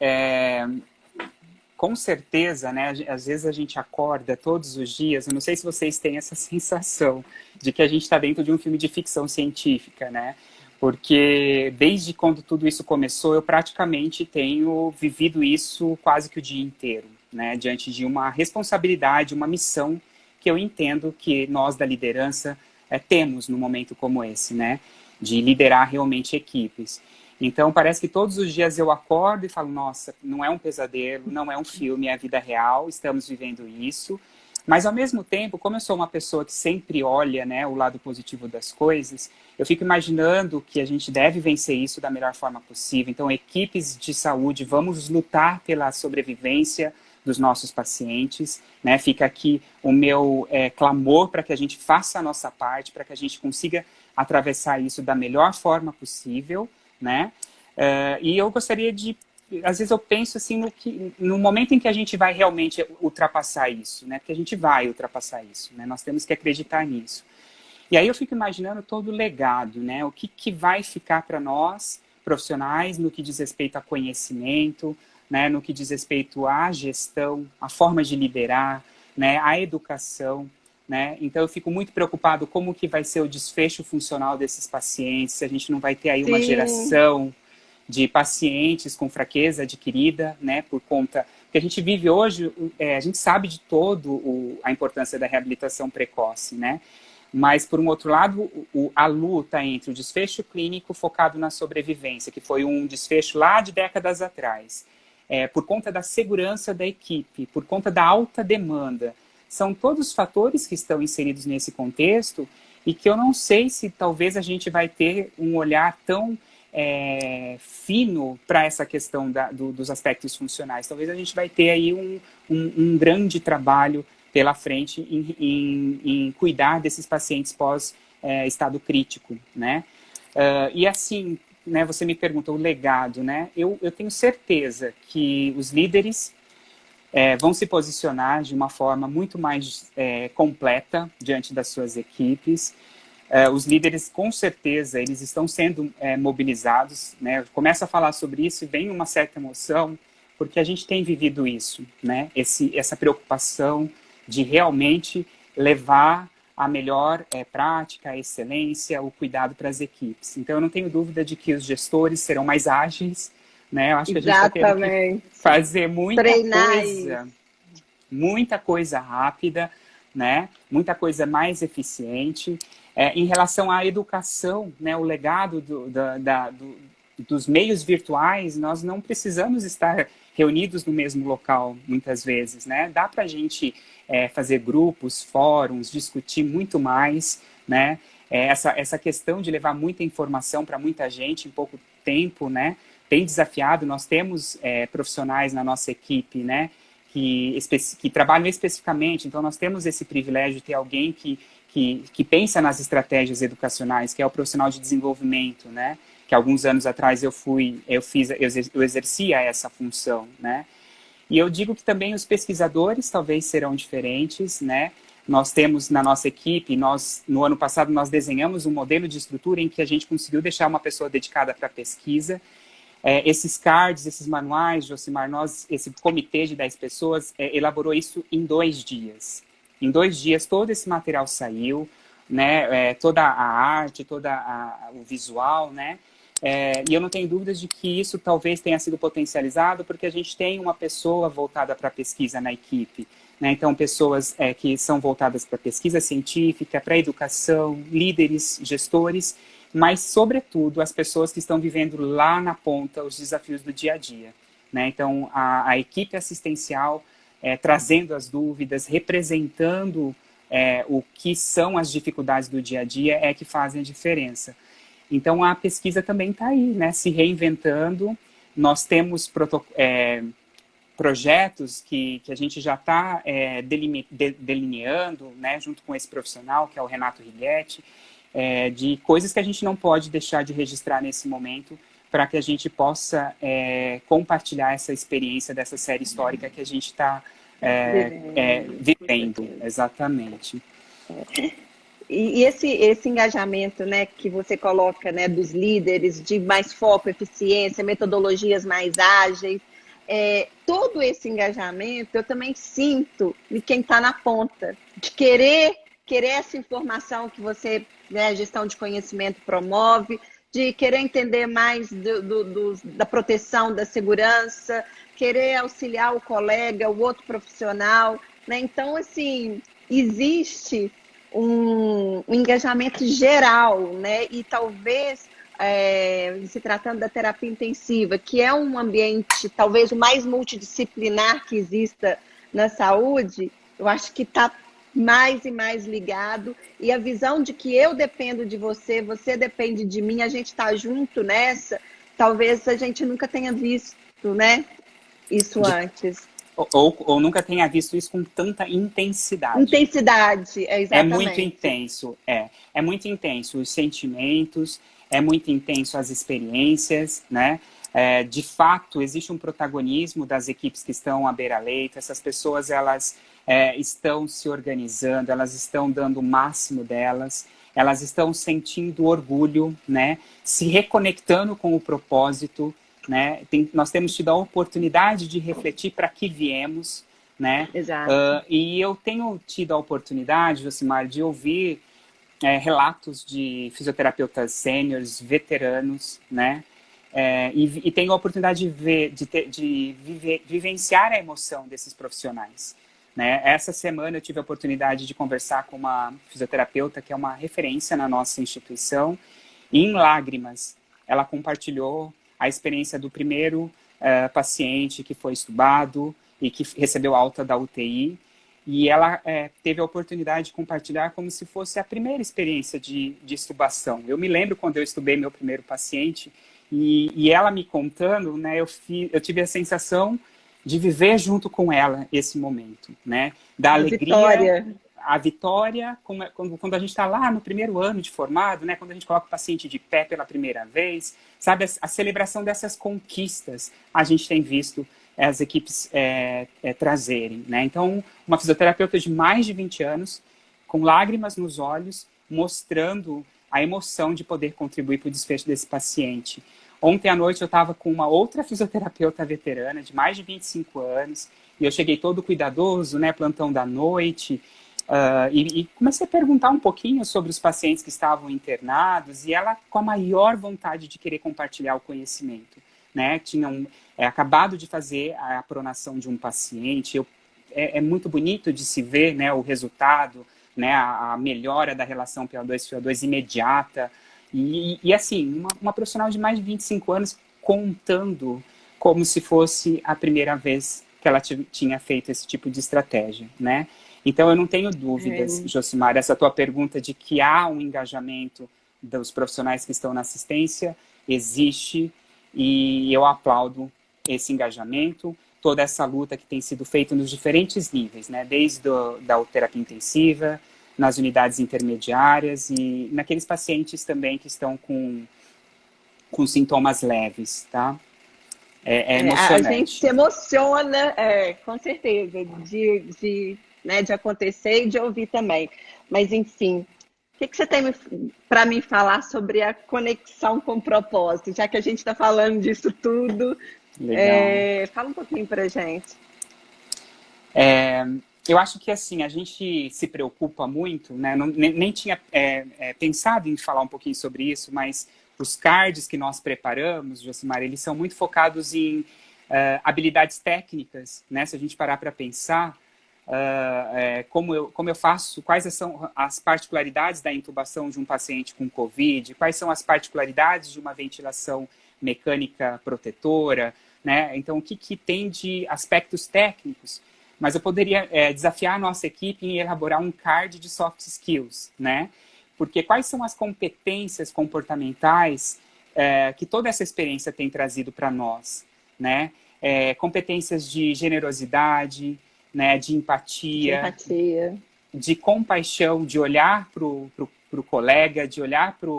com certeza, né? Às vezes a gente acorda todos os dias, eu não sei se vocês têm essa sensação de que a gente está dentro de um filme de ficção científica, né? Porque desde quando tudo isso começou, eu praticamente tenho vivido isso quase que o dia inteiro, né? Diante de uma responsabilidade, uma missão que eu entendo que nós da liderança temos num momento como esse, né? De liderar realmente equipes. Então, parece que todos os dias eu acordo e falo, nossa, não é um pesadelo, não é um filme, é a vida real, estamos vivendo isso. Mas, ao mesmo tempo, como eu sou uma pessoa que sempre olha, né, o lado positivo das coisas, eu fico imaginando que a gente deve vencer isso da melhor forma possível. Então, equipes de saúde, vamos lutar pela sobrevivência dos nossos pacientes, né? Fica aqui o meu clamor para que a gente faça a nossa parte, para que a gente consiga atravessar isso da melhor forma possível, né? E eu gostaria de, às vezes eu penso assim no momento em que a gente vai realmente ultrapassar isso, né? Porque a gente vai ultrapassar isso, né? Nós temos que acreditar nisso. E aí eu fico imaginando todo o legado, né? O que vai ficar para nós, profissionais, no que diz respeito a conhecimento, né? No que diz respeito à gestão, à forma de liderar, né? À educação, né? Então eu fico muito preocupado como que vai ser o desfecho funcional desses pacientes, se a gente não vai ter aí uma Sim, geração de pacientes com fraqueza adquirida, né? Por conta que a gente vive hoje, a gente sabe de a importância da reabilitação precoce, né? Mas, por um outro lado, a luta entre o desfecho clínico focado na sobrevivência, que foi um desfecho lá de décadas atrás, por conta da segurança da equipe, por conta da alta demanda, são todos fatores que estão inseridos nesse contexto e que eu não sei se talvez a gente vai ter um olhar tão fino para essa questão dos aspectos funcionais. Talvez a gente vai ter aí um grande trabalho pela frente em cuidar desses pacientes pós estado crítico, né? E assim, né, você me perguntou o legado, né? Eu tenho certeza que os líderes vão se posicionar de uma forma muito mais completa diante das suas equipes. Os líderes, com certeza, eles estão sendo mobilizados, né? Eu começo a falar sobre isso e vem uma certa emoção, porque a gente tem vivido isso, né? Essa preocupação de realmente levar a melhor prática, a excelência, o cuidado para as equipes. Então, eu não tenho dúvida de que os gestores serão mais ágeis, né? Eu acho que a gente está tendo que exatamente. fazer Treinar isso. muita coisa rápida, né? Muita coisa mais eficiente. Em relação à educação, né? O legado dos meios virtuais, nós não precisamos estar reunidos no mesmo local, muitas vezes, né? Dá para a gente fazer grupos, fóruns, discutir muito mais, né? Essa questão de levar muita informação para muita gente em pouco tempo, né? Tem desafiado, nós temos profissionais na nossa equipe, né? Que trabalham especificamente, então nós temos esse privilégio de ter alguém que pensa nas estratégias educacionais, que é o profissional de desenvolvimento, né? Que alguns anos atrás eu exercia essa função, né? E eu digo que também os pesquisadores talvez serão diferentes, né? Nós temos na nossa equipe, no ano passado nós desenhamos um modelo de estrutura em que a gente conseguiu deixar uma pessoa dedicada para pesquisa. Esses cards, esses manuais, Josimar, esse comitê de 10 pessoas elaborou isso em 2 dias. Em 2 dias todo esse material saiu, né? Toda a arte, o visual, né? E eu não tenho dúvidas de que isso talvez tenha sido potencializado porque a gente tem uma pessoa voltada para a pesquisa na equipe, né? Então, pessoas que são voltadas para a pesquisa científica, para a educação, líderes, gestores, mas, sobretudo, as pessoas que estão vivendo lá na ponta os desafios do dia a dia, né? Então, a equipe assistencial trazendo as dúvidas, representando o que são as dificuldades do dia a dia é que fazem a diferença. Então, a pesquisa também está aí, né, se reinventando. Nós temos projetos que a gente já está delineando, né, junto com esse profissional, que é o Renato Righetti, de coisas que a gente não pode deixar de registrar nesse momento, para que a gente possa compartilhar essa experiência dessa série histórica que a gente está vivendo. Exatamente. E esse engajamento, né, que você coloca, né, dos líderes, de mais foco, eficiência, metodologias mais ágeis, todo esse engajamento eu também sinto de quem está na ponta, de querer essa informação que você, né, a gestão de conhecimento promove, de querer entender mais da proteção, da segurança, querer auxiliar o colega, o outro profissional, né? Então, assim, existe um engajamento geral, né? E talvez, se tratando da terapia intensiva, que é um ambiente talvez o mais multidisciplinar que exista na saúde, eu acho que está mais e mais ligado, e a visão de que eu dependo de você, você depende de mim, a gente está junto nessa, talvez a gente nunca tenha visto, né, isso antes. Ou nunca tenha visto isso com tanta intensidade. Intensidade, exatamente. É muito intenso, é muito intenso os sentimentos, é muito intenso as experiências, né? De fato, existe um protagonismo das equipes que estão à beira-leito, essas pessoas, elas estão se organizando, elas estão dando o máximo delas, elas estão sentindo orgulho, né? Se reconectando com o propósito, né? Nós temos tido a oportunidade de refletir para que viemos, né? Exato. E eu tenho tido a oportunidade, Josimar, de ouvir relatos de fisioterapeutas sêniores, veteranos, né? E tenho a oportunidade de vivenciar a emoção desses profissionais, né? Essa semana eu tive a oportunidade de conversar com uma fisioterapeuta que é uma referência na nossa instituição, e em lágrimas ela compartilhou a experiência do primeiro paciente que foi estubado e que recebeu alta da UTI, e ela teve a oportunidade de compartilhar como se fosse a primeira experiência de estubação. Eu me lembro quando eu estubei meu primeiro paciente, e ela me contando, né, eu tive a sensação de viver junto com ela esse momento, né, da alegria, a vitória, quando a gente está lá no primeiro ano de formado, né, quando a gente coloca o paciente de pé pela primeira vez, sabe, a celebração dessas conquistas a gente tem visto as equipes trazerem, né? Então, uma fisioterapeuta de mais de 20 anos, com lágrimas nos olhos, mostrando a emoção de poder contribuir para o desfecho desse paciente. Ontem à noite eu estava com uma outra fisioterapeuta veterana, de mais de 25 anos, e eu cheguei todo cuidadoso, né, plantão da noite, e comecei a perguntar um pouquinho sobre os pacientes que estavam internados, e ela com a maior vontade de querer compartilhar o conhecimento, né? Tinham acabado de fazer a pronação de um paciente. É muito bonito de se ver, né, o resultado, né, a melhora da relação PO2-FiO2 imediata, e assim, uma profissional de mais de 25 anos contando como se fosse a primeira vez que ela tinha feito esse tipo de estratégia, né? Então, eu não tenho dúvidas, Josimar, essa tua pergunta de que há um engajamento dos profissionais que estão na assistência, existe, e eu aplaudo esse engajamento, toda essa luta que tem sido feita nos diferentes níveis, né? Desde da terapia intensiva, nas unidades intermediárias e naqueles pacientes também que estão com sintomas leves, tá? É emocionante. A gente se emociona, com certeza, né, de acontecer e de ouvir também. Mas, enfim, o que você tem para me falar sobre a conexão com o propósito? Já que a gente está falando disso tudo, fala um pouquinho para a gente. Eu acho que, assim, a gente se preocupa muito, né? Nem tinha pensado em falar um pouquinho sobre isso, mas os cards que nós preparamos, Josimar, eles são muito focados em habilidades técnicas, né? Se a gente parar para pensar, como eu faço, quais são as particularidades da intubação de um paciente com COVID, quais são as particularidades de uma ventilação mecânica protetora, né? Então, o que tem de aspectos técnicos mas eu poderia desafiar a nossa equipe em elaborar um card de soft skills, né? Porque quais são as competências comportamentais que toda essa experiência tem trazido para nós, né? Competências de generosidade, né? De empatia, de compaixão, de olhar para o colega, de olhar para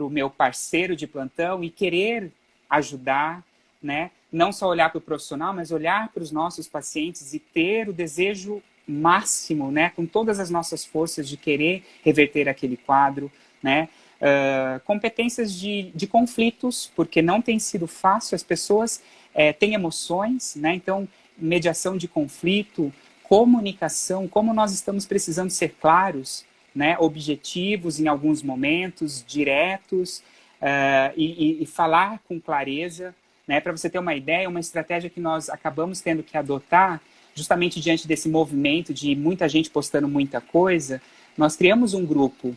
o meu parceiro de plantão e querer ajudar, né? Não só olhar para o profissional, mas olhar para os nossos pacientes e ter o desejo máximo, né? Com todas as nossas forças de querer reverter aquele quadro, né? Competências de conflitos, porque não tem sido fácil, as pessoas têm emoções, né? Então, mediação de conflito, comunicação, como nós estamos precisando ser claros, né? Objetivos em alguns momentos, diretos, e falar com clareza, né? Para você ter uma ideia, uma estratégia que nós acabamos tendo que adotar, justamente diante desse movimento de muita gente postando muita coisa, nós criamos um grupo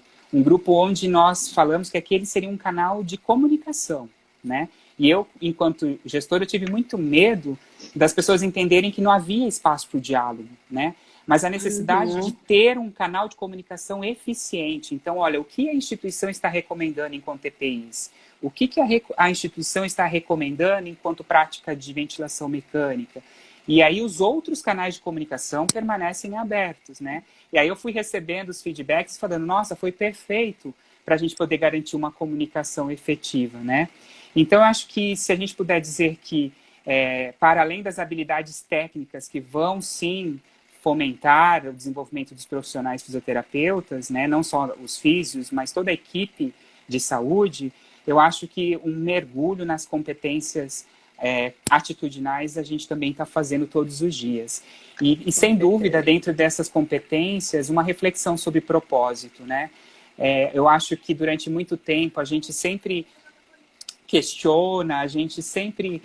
onde nós falamos que aquele seria um canal de comunicação, né? E eu, enquanto gestor, eu tive muito medo das pessoas entenderem que não havia espaço para o diálogo, né? Mas a necessidade de ter um canal de comunicação eficiente. Então, olha, o que a instituição está recomendando enquanto EPIs? O que a instituição está recomendando enquanto prática de ventilação mecânica? E aí os outros canais de comunicação permanecem abertos, né? E aí eu fui recebendo os feedbacks falando, nossa, foi perfeito para a gente poder garantir uma comunicação efetiva, né? Então, eu acho que se a gente puder dizer que, para além das habilidades técnicas que vão, sim, fomentar o desenvolvimento dos profissionais fisioterapeutas, né? Não só os físios, mas toda a equipe de saúde, eu acho que um mergulho nas competências atitudinais a gente também está fazendo todos os dias. E sem dúvida, dentro dessas competências, uma reflexão sobre propósito, né? Eu acho que durante muito tempo a gente sempre questiona, a gente sempre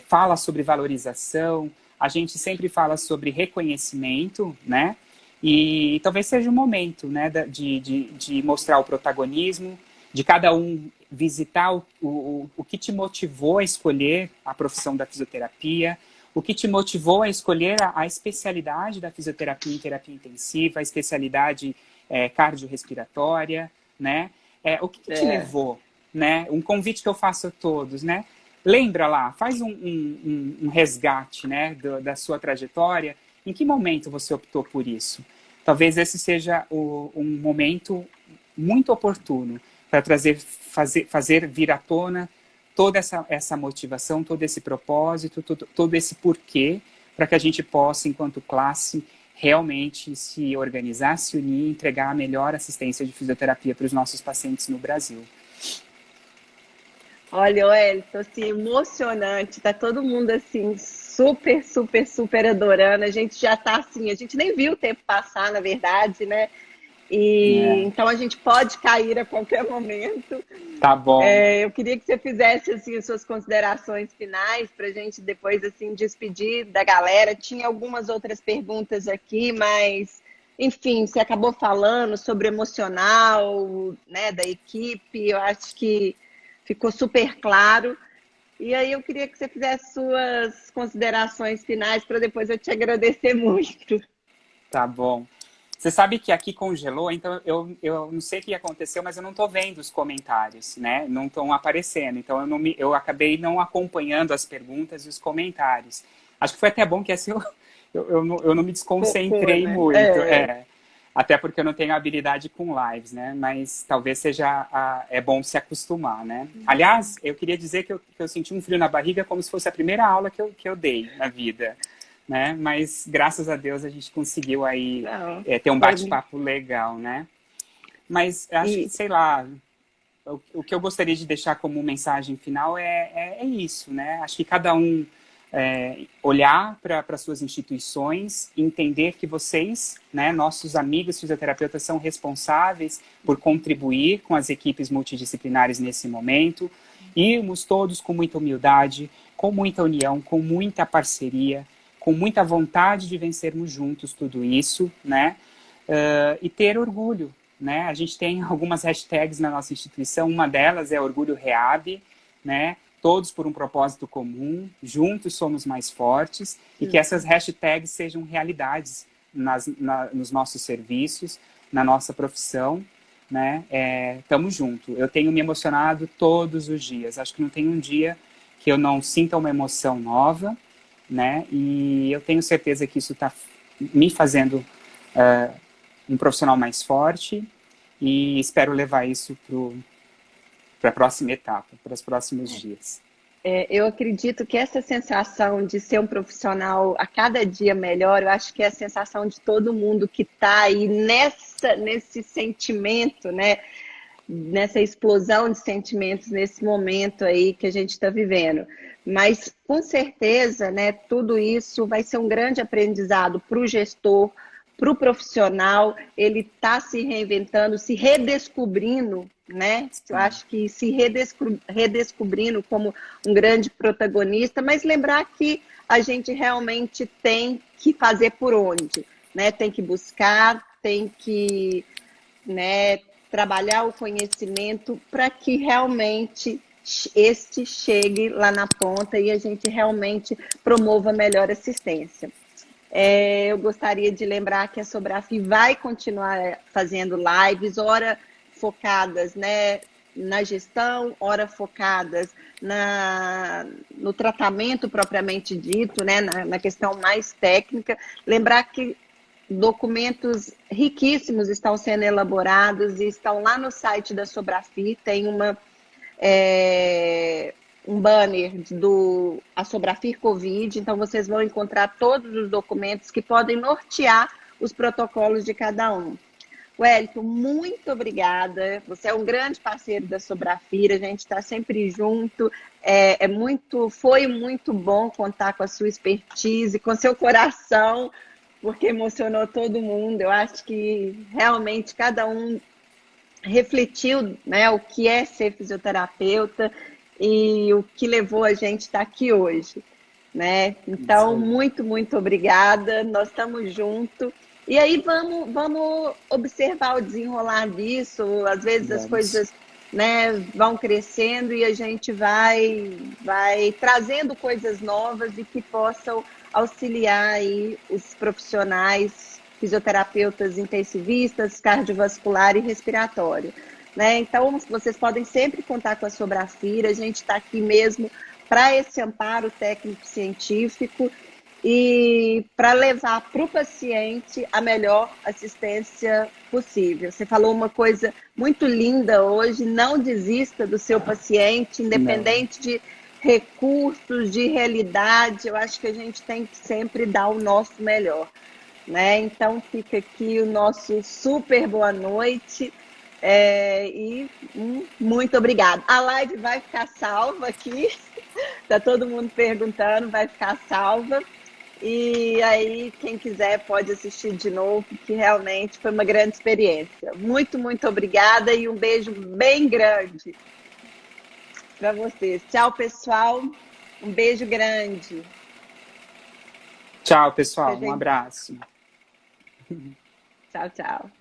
fala sobre valorização, a gente sempre fala sobre reconhecimento, né? E talvez seja o momento, né, de mostrar o protagonismo, de cada um visitar o que te motivou a escolher a profissão da fisioterapia, o que te motivou a escolher a especialidade da fisioterapia em terapia intensiva, a especialidade cardiorrespiratória, né? O que te levou, né? Um convite que eu faço a todos, né? Lembra lá, faz um resgate, né, da sua trajetória. Em que momento você optou por isso? Talvez esse seja um momento muito oportuno para fazer vir à tona toda essa motivação, todo esse propósito, todo esse porquê, para que a gente possa, enquanto classe, realmente se organizar, se unir e entregar a melhor assistência de fisioterapia para os nossos pacientes no Brasil. Olha, Wellington, assim, emocionante, tá todo mundo assim, super, super, super adorando. A gente já tá assim, a gente nem viu o tempo passar, na verdade, né? Então a gente pode cair a qualquer momento. Tá bom. Eu queria que você fizesse assim as suas considerações finais para a gente depois assim despedir da galera. Tinha algumas outras perguntas aqui, mas enfim, você acabou falando sobre o emocional, né, da equipe. Eu acho que ficou super claro. E aí eu queria que você fizesse suas considerações finais para depois eu te agradecer muito. Tá bom. Você sabe que aqui congelou, então eu não sei o que aconteceu, mas eu não estou vendo os comentários, né? Não estão aparecendo. Então eu acabei não acompanhando as perguntas e os comentários. Acho que foi até bom que assim eu não me desconcentrei muito. Até porque eu não tenho habilidade com lives, né? Mas talvez seja bom se acostumar, né? Aliás, eu queria dizer que eu senti um frio na barriga como se fosse a primeira aula que eu dei na vida. Né? Mas, graças a Deus, a gente conseguiu aí ter um bate-papo legal, né? Mas acho que, sei lá, o que eu gostaria de deixar como mensagem final é isso, né? Acho que cada um olhar para suas instituições, entender que vocês, né, nossos amigos fisioterapeutas, são responsáveis por contribuir com as equipes multidisciplinares nesse momento. Irmos todos com muita humildade, com muita união, com muita parceria, com muita vontade de vencermos juntos tudo isso, né? E ter orgulho, né? A gente tem algumas hashtags na nossa instituição, uma delas é Orgulho Reab, né? todos por um propósito comum, juntos somos mais fortes, e que essas hashtags sejam realidades nos nossos serviços, na nossa profissão, né? Tamo junto. Eu tenho me emocionado todos os dias. Acho que não tem um dia que eu não sinta uma emoção nova, né? E eu tenho certeza que isso está me fazendo um profissional mais forte, e espero levar isso para a próxima etapa, para os próximos dias. Eu acredito que essa sensação de ser um profissional a cada dia melhor, eu acho que é a sensação de todo mundo que está aí nesse sentimento, né? Nessa explosão de sentimentos nesse momento aí que a gente está vivendo. Mas, com certeza, né, tudo isso vai ser um grande aprendizado para o gestor, para o profissional. Ele está se reinventando, se redescobrindo, né? Eu acho que se redescobrindo como um grande protagonista, mas lembrar que a gente realmente tem que fazer por onde, né? Tem que buscar, tem que, né, trabalhar o conhecimento para que realmente este chegue lá na ponta e a gente realmente promova melhor assistência. Eu gostaria de lembrar que a Sobrafy vai continuar fazendo lives, ora focadas, né, na gestão, ora focadas no tratamento propriamente dito, né, na questão mais técnica. Lembrar que documentos riquíssimos estão sendo elaborados e estão lá no site da Sobrafy. Tem um banner do a Sobrafy Covid, então vocês vão encontrar todos os documentos que podem nortear os protocolos de cada um. Wellington, muito obrigada. Você é um grande parceiro da Sobrafy, a gente está sempre junto. Foi muito bom contar com a sua expertise, com seu coração, porque emocionou todo mundo. Eu acho que realmente cada um refletiu, né, o que é ser fisioterapeuta e o que levou a gente a estar aqui hoje, né? Então, muito, muito obrigada. Nós estamos juntos. E aí vamos observar o desenrolar disso. Às vezes as coisas, né, vão crescendo e a gente vai trazendo coisas novas e que possam auxiliar aí os profissionais, fisioterapeutas intensivistas, cardiovascular e respiratório, né? Então, vocês podem sempre contar com a Sobrafy. A gente está aqui mesmo para esse amparo técnico-científico e para levar para o paciente a melhor assistência possível. Você falou uma coisa muito linda hoje: não desista do seu paciente, independente de recursos, de realidade. Eu acho que a gente tem que sempre dar o nosso melhor, né? Então fica aqui o nosso super boa noite e muito obrigada. A live vai ficar salva aqui, tá todo mundo perguntando, vai ficar salva. E aí, quem quiser pode assistir de novo, que realmente foi uma grande experiência. Muito, muito obrigada e um beijo bem grande para vocês. Tchau, pessoal. Um beijo grande. Tchau, pessoal. Um abraço. Tchau, tchau.